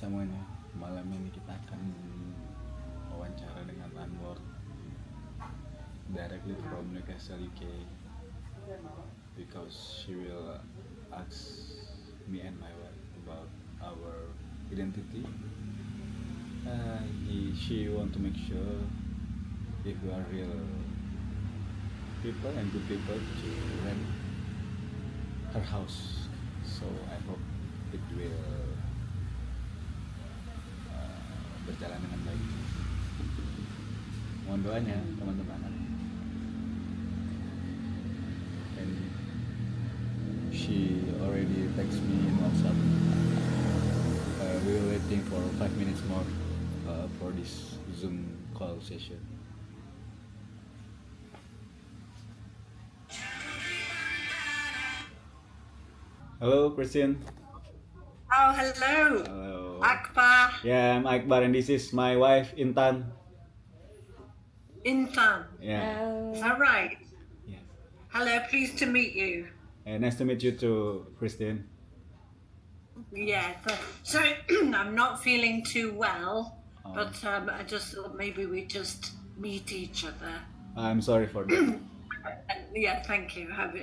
semuanya. Malam ini kita akan wawancara dengan Landlord directly from Newcastle, UK, because she will ask me and my wife about our identity. She want to make sure if we are real people and good people to rent her house. So I hope it will berjalan dengan baik. Mohon doanya teman-teman. And she already text me in WhatsApp. We were waiting for 5 minutes more for this Zoom call session. Hello, Christian. Oh, hello. Hello. Akbar. Yeah, I'm Akbar and this is my wife, Intan. Intan. Yeah. Is that right? Yeah. Hello, pleased to meet you. Nice to meet you too, Christian. Yeah, so I'm not feeling too well, but I just thought maybe we just meet each other. I'm sorry for that. Yeah, thank you. I have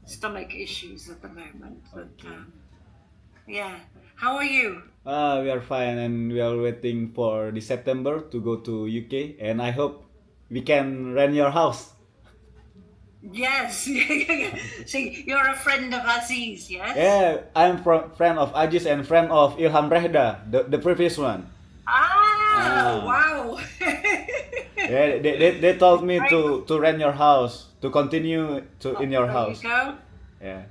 stomach issues at the moment, but Okay. yeah. How are you? We are fine and we are waiting for this September to go to UK and I hope we can rent your house. Yes. See, you're a friend of Aziz, yes? Yeah, I'm friend of Ajis and friend of Ilham Rehda, the previous one. Wow. Yeah, they told me to rent your house, to continue in your house. There you Yeah.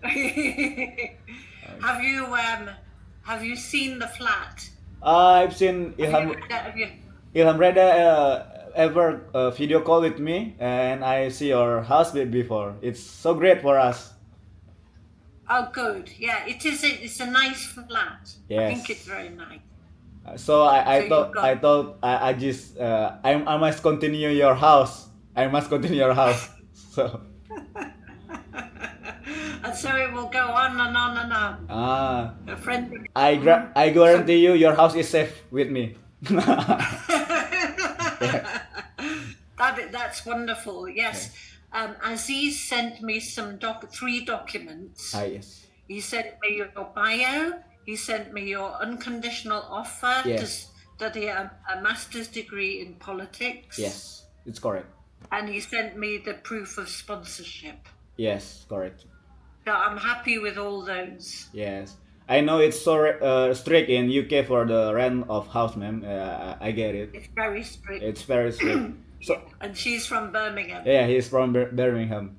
go. Have you seen the flat? I've seen Have you, Ilham Reda ever video call with me and I see your house before. It's so great for us. Oh, good. Yeah, it is. It's a nice flat. Yes. I think it's very nice. So I So thought I just I must continue your house. I must continue your house. So And so it will go on and on and on. A friend. I guarantee you your house is safe with me. That's wonderful. Yes. Aziz sent me three documents. Yes. He sent me your bio. He sent me your unconditional offer to study a master's degree in politics. Yes, it's correct. And he sent me the proof of sponsorship. Yes, correct. So I'm happy with all those. Yes. I know it's so strict in UK for the rent of house, ma'am. I get it. It's very strict. It's very strict. So And she's from Birmingham. yeah, he's from Birmingham.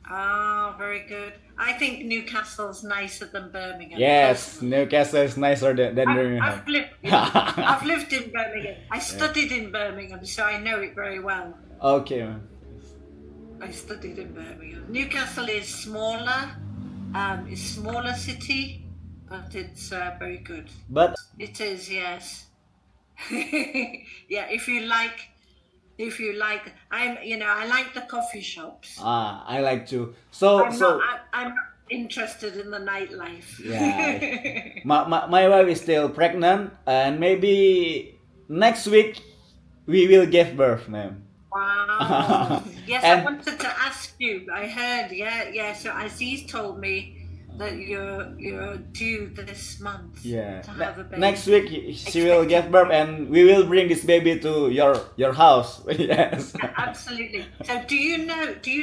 Ah, very good. I think Newcastle's nicer than Birmingham. Yes, personally. Newcastle is nicer than Birmingham. I've lived in Birmingham. I studied in Birmingham, so I know it very well. Okay, ma'am. I studied in Birmingham. Newcastle is smaller. It's a smaller city, but it's very good. But It is, yes. Yeah, if you like, I like the coffee shops. I like to. So I'm not interested in the nightlife. yeah. My wife is still pregnant, and maybe next week we will give birth, ma'am. Wow. Yes, And- I wanted to ask you. I heard, yeah. So Aziz told me that you're due this month Yeah. to have a baby. Next week she will give birth, and we will bring this baby to your house. Yes. Absolutely. So do you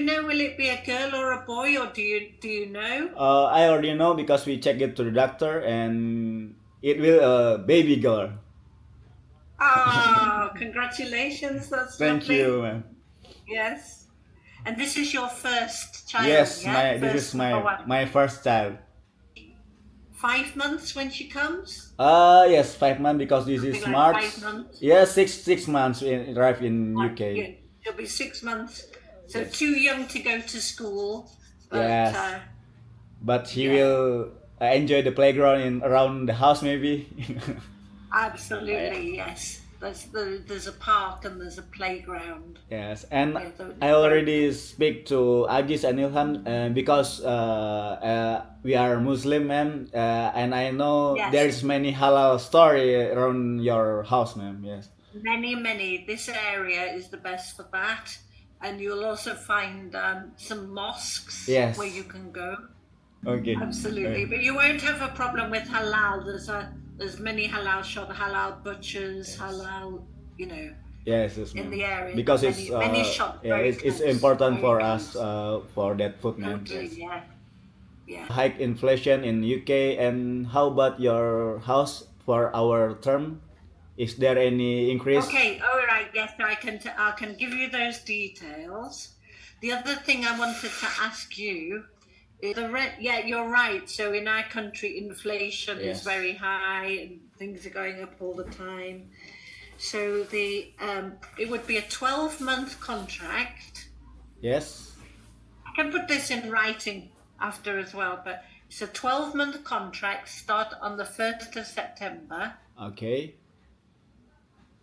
know will it be a girl or a boy, or do you know? I already know because we checked it to the doctor, and it will a baby girl. Oh, congratulations. That's Thank lovely. you, ma'am. Yes. And this is your first child, Yes, yeah? this is number one. my first child. 5 months when she comes? Yes, 5 months because this is Something like March. 5 months? Yeah, six months arrive in UK. Yeah, she'll be 6 months. So Yes. too young to go to school. But, Yes. But he Yeah. will enjoy the playground around the house maybe. Absolutely, yes. there's a park and there's a playground. Yes, and Yeah, I already speak to Agis and Ilham because we are Muslim, ma'am, and I know Yes. there's many halal story around your house, ma'am. Yes. Many. This area is the best for that, and you'll also find some mosques Yes. where you can go. Okay. Absolutely, but you won't have a problem with halal. There's many halal shops, halal butchers, halal, Yes, in ma'am. the area. Because Many shops. Very it's close, important very for close. us for that food, ma'am. Totally, Yes. yeah. Hike inflation in UK, and how about your house for our term? Is there any increase? Okay, all right. Yes, I can give you those details. The other thing I wanted to ask you is the rent. Yeah, you're right. So in our country, inflation Yes. is very high, and things are going up all the time. So it would be a 12-month contract. Yes. I can put this in writing after as well, but it's a 12-month contract. Start on the 1st of September. Okay.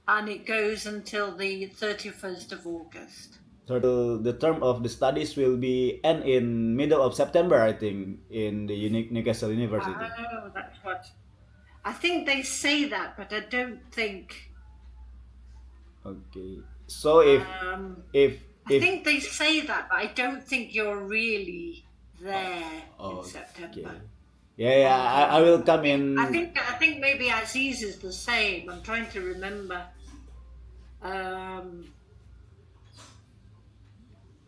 And it goes until the 31st of August. So the term of the studies will be end in middle of September, I think, in the Newcastle University. Oh, that's what. I think they say that, but I don't think. Okay. So if I think they say that, but I don't think you're really there in okay. September. Yeah, I will come in. I think maybe Aziz is the same. I'm trying to remember.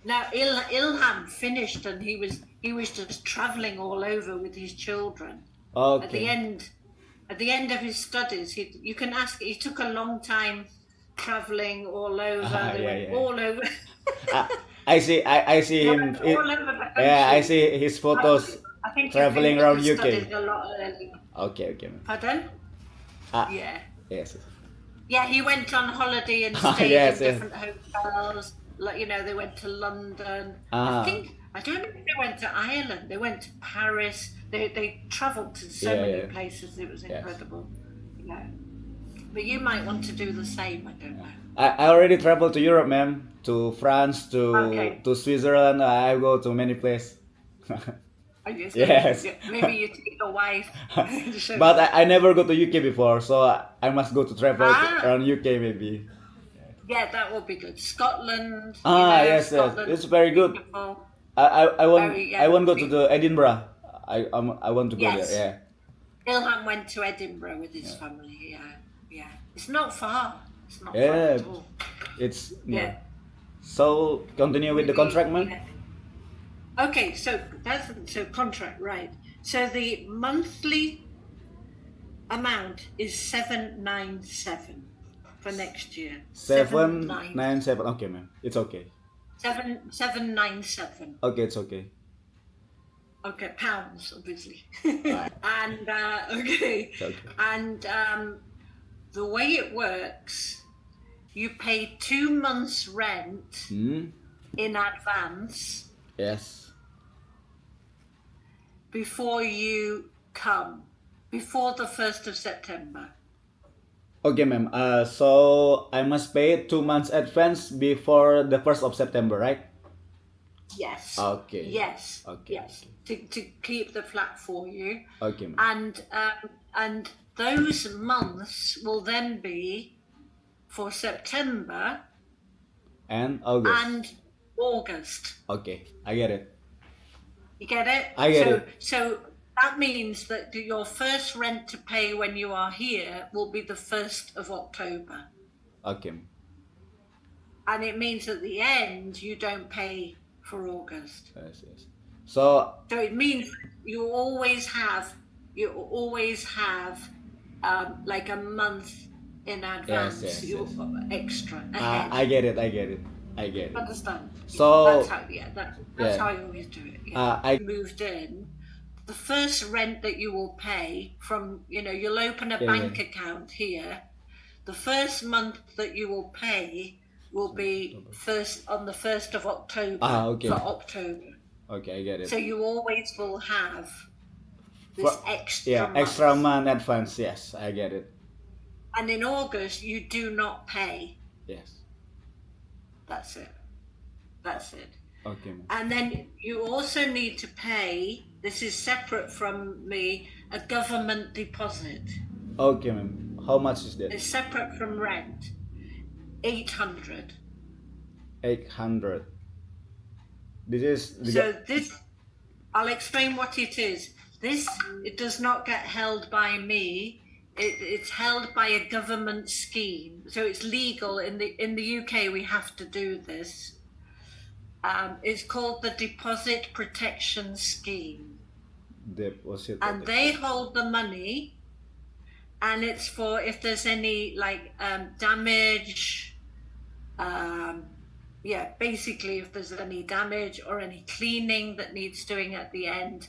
Now Ilham finished, and he was just traveling all over with his children. Okay. At the end of his studies, you can ask. He took a long time traveling all over. They went all over. I see him. All over the country. Yeah, I see his photos I think traveling around UK. Studied a lot earlier. Okay. Pardon? Yeah. Yes. Yeah, he went on holiday and stayed Yes, in yes. different hotels. Like, they went to London. I don't know if they went to Ireland. They went to Paris. They travelled to so many places. It was incredible. Yeah. But you might want to do the same. I don't know. I already traveled to Europe, ma'am. To France, Okay. to Switzerland. I go to many places. Yes. Maybe you take your wife. But I never go to UK before, so I must go to travel around UK maybe. Yeah, that would be good. Scotland. Yes, Scotland, it's very good. beautiful. I want Very, I want to go to the Edinburgh. I want to go Yes. there. Yeah. Ilham went to Edinburgh with his family. Yeah. It's not far. It's not far Yeah. at all. It's Yeah. So continue with the contract, man. Yeah. Okay, so contract, right? So the monthly amount is 797 for next year. 797. Okay, man. It's okay. 797. Okay, it's okay. Okay, pounds, obviously. Right. And okay. Okay. And the way it works, you pay 2 months' rent in advance. Yes. Before you come, before the 1st of September. Okay, ma'am. So I must pay 2 months advance before the 1st of September, right? Yes. Okay. Yes. Okay. Yes. To keep the flat for you. Okay, ma'am. And those months will then be for September And August. and August. Okay, I get it. You get it? I get it. So that means that your first rent to pay when you are here will be the 1st of October. Okay. And it means at the end you don't pay for August. Yes. So it means you always have like a month in advance. Yes. Extra ahead. I get it. Understand? So that's how I always do it. Yeah. I Moved in. The first rent that you will pay from, you'll open a bank account here. The first month that you will pay will be on the 1st of October. Okay. For October. Okay, I get it. So you always will have this extra month. Extra month advance. Yes, I get it. And in August, you do not pay. Yes. That's it. That's it. Okay, ma'am. And then you also need to pay, this is separate from a government deposit. Okay, ma'am. How much is that? It's separate from rent. 800. 800. This is this, I'll explain what it is. It does not get held by me. It's held by a government scheme, so it's legal in the UK. We have to do this. It's called the Deposit Protection Scheme, deposit. and they hold the money, and it's for if there's any damage. Basically, if there's any damage or any cleaning that needs doing at the end.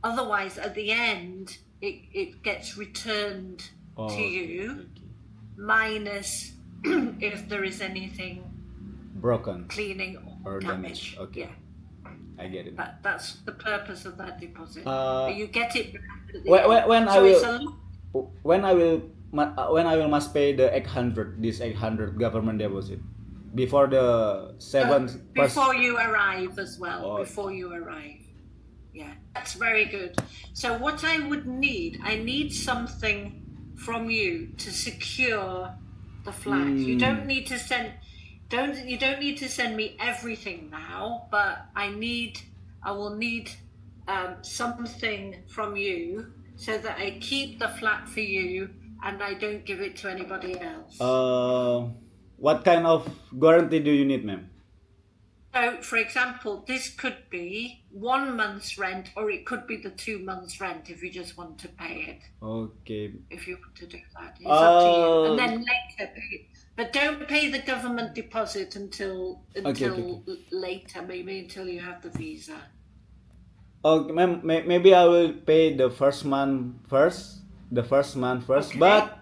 Otherwise, at the end, it gets returned to you, minus if there is anything broken, cleaning or damage. Okay, yeah, I get it. That's the purpose of that deposit. You get it when I will must pay the 800. This 800 government deposit before the 7th. Before you arrive as well. Oh. Before you arrive. Yeah, that's very good. So what I would need, I need something from you to secure the flat. You don't need to send me everything now, but I will need something from you so that I keep the flat for you and I don't give it to anybody else. What kind of guarantee do you need, ma'am? So, for example, this could be 1 month's rent, or it could be the 2 months' rent if you just want to pay it. Okay. If you want to do that, it's up to you. And then later pay it. But don't pay the government deposit until later, maybe until you have the visa. Okay, ma'am. Maybe I will pay the first month first. Okay. But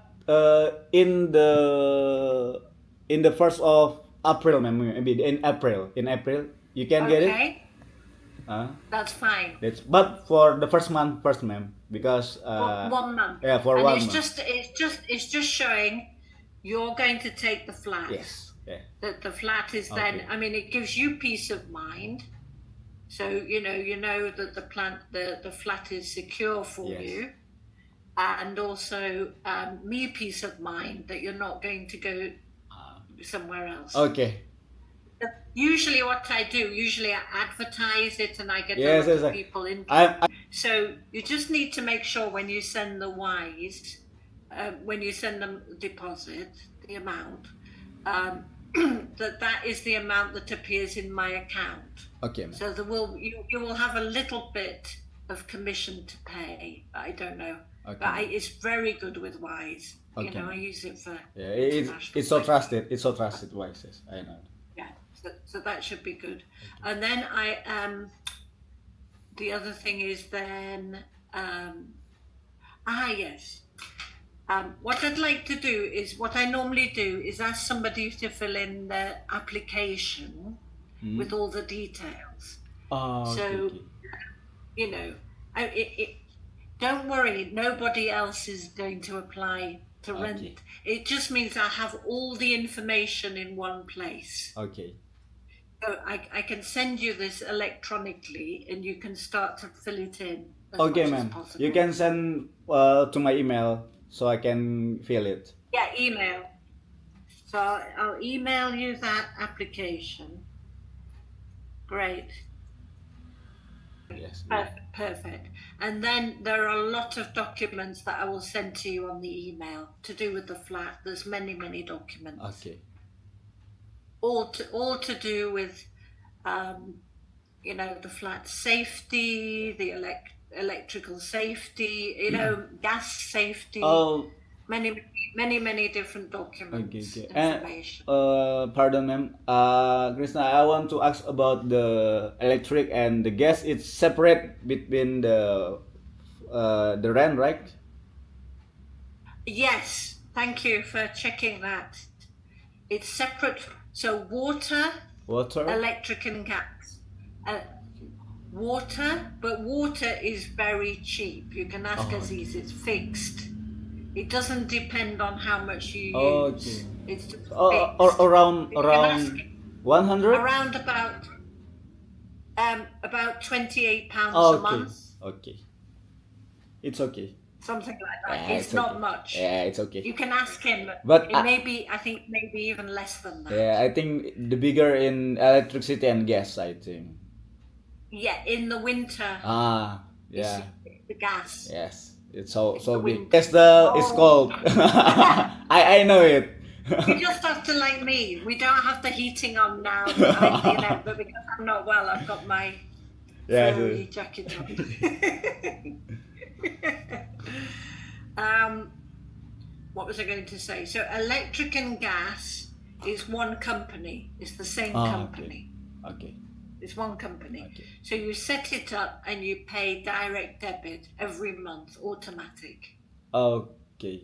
in the 1st of April, ma'am. Maybe in April you can get it. Okay. That's fine. But for the first month first, ma'am, because 1 month. Yeah, for and 1 it's month. It's just showing you're going to take the flat. Yes. Yeah. That the flat is then. Okay. I mean, it gives you peace of mind. So you know that the flat is secure for Yes. you, and also me peace of mind that you're not going to go somewhere else. Okay. Usually what I do, I advertise it and I get Yes, a lot of people in. So you just need to make sure when you send the wise, when you send them the deposit, the amount, that is the amount that appears in my account. Okay. So you will have a little bit of commission to pay. I don't know. Okay. But it's very good with Wise. Okay. I use it for. It's so trusted. It's so trusted. Wise, yes, I know. Yeah, so that should be good. Okay. And then the other thing is then yes. What I'd like to do is what I normally do is ask somebody to fill in the application with all the details. So, don't worry, nobody else is going to apply to rent. It just means I have all the information in one place. Okay. So I can send you this electronically and you can start to fill it in as Okay, much ma'am. as possible. You can send to my email so I can fill it. Yeah, email. So I'll email you that application. Great. Yes. Perfect. And then there are a lot of documents that I will send to you on the email to do with the flat. There's many documents. Okay. All to do with, the flat safety, the electrical safety, gas safety. Many different documents. Okay. Information. Pardon, ma'am. Krishna, I want to ask about the electric and the gas. It's separate between the rent, right? Yes. Thank you for checking that. It's separate. So water, electric and gas. Water, but water is very cheap. You can ask Aziz, it's fixed. It doesn't depend on how much you Okay. use. It's just Or fixed. around You can ask 100? around about £28 a Okay. month, Okay. It's okay. something like that. Yeah, It's it's not okay. much. Yeah, it's okay. You can ask him, But it may be, I think maybe even less than that. yeah, I think the bigger in electricity and gas, I think. Yeah, in the winter, Yeah. the gas. Yes. It's so the big. winter. It's cold. I know it. You just have to, like me. We don't have the heating on now, but because I'm not well, I've got my furry jacket on. What was I going to say? So electric and gas is one company. It's the same company. Okay. It's one company. Okay. So you set it up and you pay direct debit every month, automatic. Okay.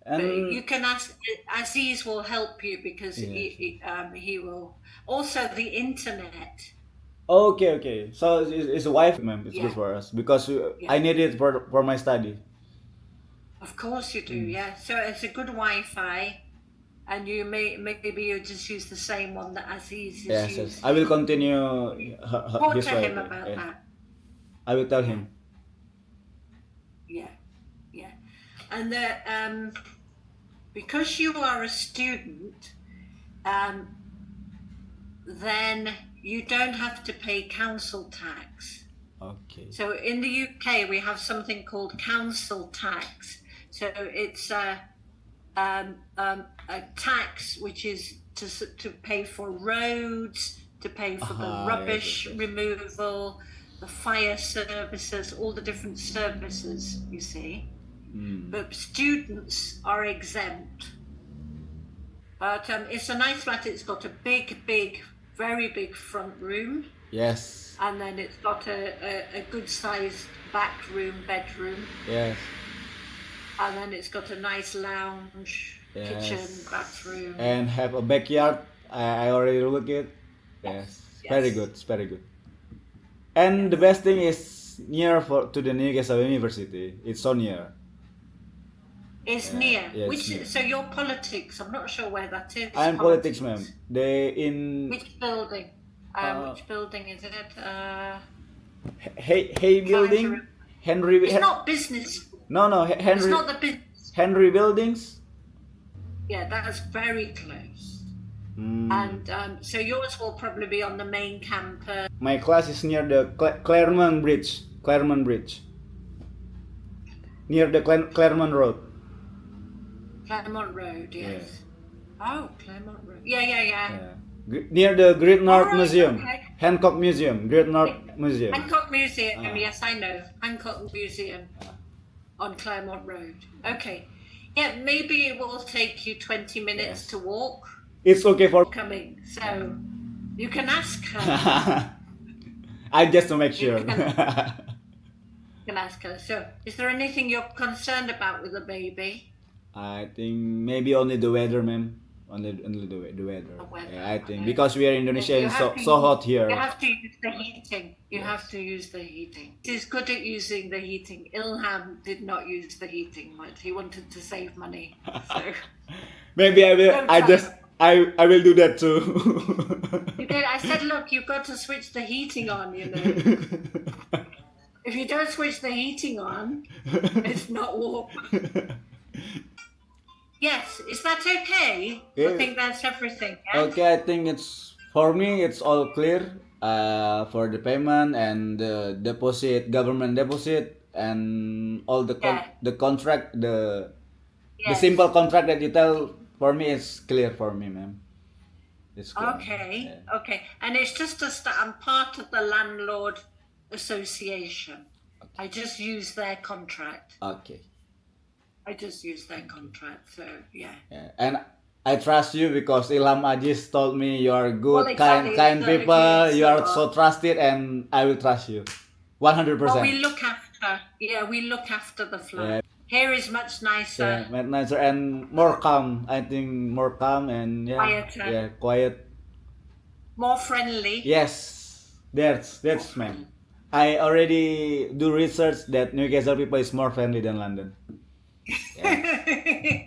But And you can ask, Aziz will help you because he will. Also, the internet. okay. So it's a wife, ma'am. It's good Yeah. for us because I need it for my study. Of course you do, yeah. So it's a good Wi-Fi, and maybe you just use the same one that Aziz is Yes. using. I will continue Talk his to way. him about that. I will tell him. Yeah. And because you are a student, then you don't have to pay council tax. Okay. So in the UK, we have something called council tax. So it's a tax which is to pay for roads, to pay for the rubbish removal, the fire services, all the different services, you see. But students are exempt. But it's a nice flat. It's got a big, very big front room. Yes. And then it's got a good-sized back room, bedroom. Yes. And then it's got a nice lounge, kitchen, bathroom. And have a backyard. I already look it. Yes. Very good. It's very good. And the best thing is near to the Newcastle University. It's so near. It's near. Yeah, it's near. So your politics, I'm not sure where that is. I'm politics, ma'am. Which building? Which building is it? Hay building? Henry. It's not business. No, Henry. It's not the business. Henry buildings. Yeah, that's very close. And so yours will probably be on the main campus. My class is near the Claremont Bridge. Near the Claremont Road. Claremont Road, yes. Oh, Claremont Road. Yeah. Near the Great North Museum. Okay. Hancock Museum. Great North Museum. Hancock Museum, yes, I know. Hancock Museum on Claremont Road. Okay. Yeah, maybe it will take you 20 minutes to walk. It's okay for coming, so you can ask her. I just to make sure. You can ask her. So, is there anything you're concerned about with the baby? I think maybe only the weather, ma'am. Only the weather. The weather, Yeah, I think because we are in Indonesia, it's so hot here. You have to use the heating. He's good at using the heating. Ilham did not use the heating much. He wanted to save money. So maybe I will. I will do that too. I said, look, you've got to switch the heating on. If you don't switch the heating on, it's not warm. Yes, is that okay? Yeah. I think that's everything. Yes? Okay, I think for me it's all clear. For the payment and the deposit, government deposit, and all the contract, the simple contract that you tell for me is clear for me, ma'am. It's clear. Okay, and it's just I'm part of the Landlord Association. I just use their contract. Okay. I just use their contract, so yeah. And I trust you because Ilham Aziz told me you are good, exactly, kind people. You are so trusted, and I will trust you, 100%. Well, we look after the flat. Yeah. Here is much nicer. Yeah, much nicer and more calm. I think more calm and quieter. Yeah, quiet. More friendly. Yes, that's ma'am. I already do research that Newcastle people is more friendly than London.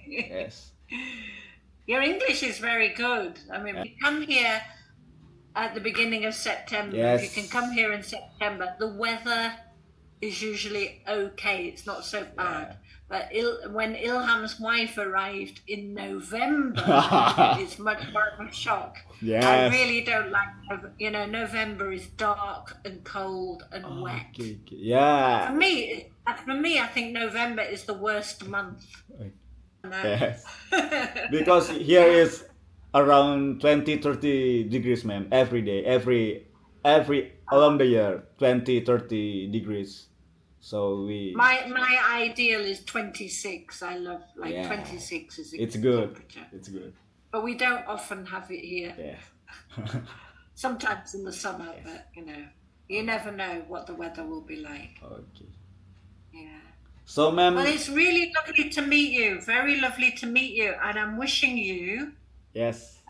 Yes. Your English is very good. I mean, we come here at the beginning of September. If you can come here in September, the weather is usually okay. It's not so bad. But when Ilham's wife arrived in November, it's much more of a shock. Yes. I really don't like, November is dark and cold and wet. Okay. Yeah. For me, I think November is the worst month. Yes. Because here is around 20-30 degrees, ma'am, every day, every along the year, 20-30 degrees. So my ideal is 26. I love 26 is a it's good good. temperature. It's good. But we don't often have it here. Yeah. Sometimes in the summer, but you never know what the weather will be like. Okay. Yeah. So, ma'am. Well, it's really lovely to meet you. Very lovely to meet you, and I'm wishing you, Yes.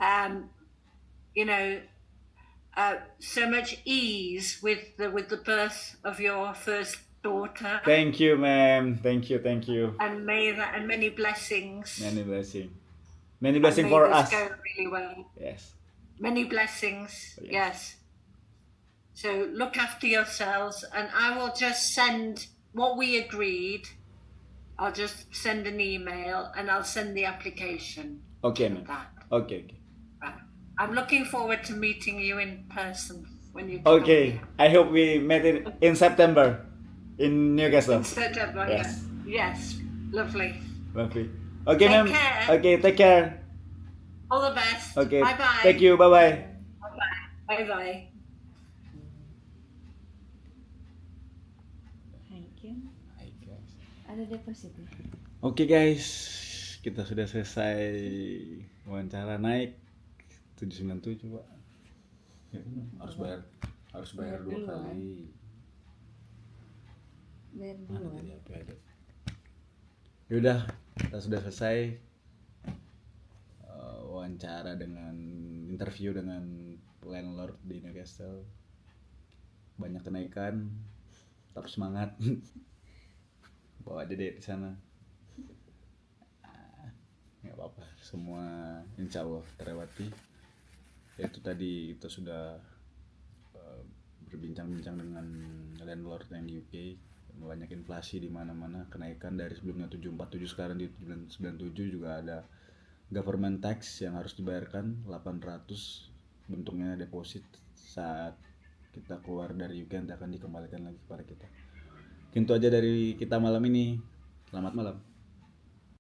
So much ease with the birth of your first daughter. Thank you, ma'am. Thank you. And many blessings. Many blessings for us. Go really well. Yes. Many blessings. Yes. So look after yourselves, and I will just send what we agreed. I'll just send an email, and I'll send the application. Okay, ma'am. Okay. Right. I'm looking forward to meeting you in person when you come here. I hope we met in September in Newcastle. In September, Yes. Yes. Lovely. Okay, ma'am. Care. Okay, take care. All the best. Okay. Bye-bye. Thank you. Bye-bye. Bye-bye. Hai guys. Ada depositnya. Oke guys, kita sudah selesai wawancara naik 797, Pak. Ya, harus bayar 2 kali. Bayar Mana duluan. tadi apa ada? Yaudah, kita sudah selesai wawancara dengan interview dengan Landlord di Newcastle. Banyak kenaikan, tetap semangat. Bawa aja deh di sana. Nggak apa-apa, semua insya Allah terlewati. Itu tadi kita sudah berbincang-bincang dengan landlord yang di UK. Banyak inflasi di mana-mana, kenaikan dari sebelumnya 747 sekarang di 997, juga ada government tax yang harus dibayarkan 800, bentuknya deposit saat kita keluar dari UK, nanti akan dikembalikan lagi kepada kita. Itu aja dari kita malam ini. Selamat malam.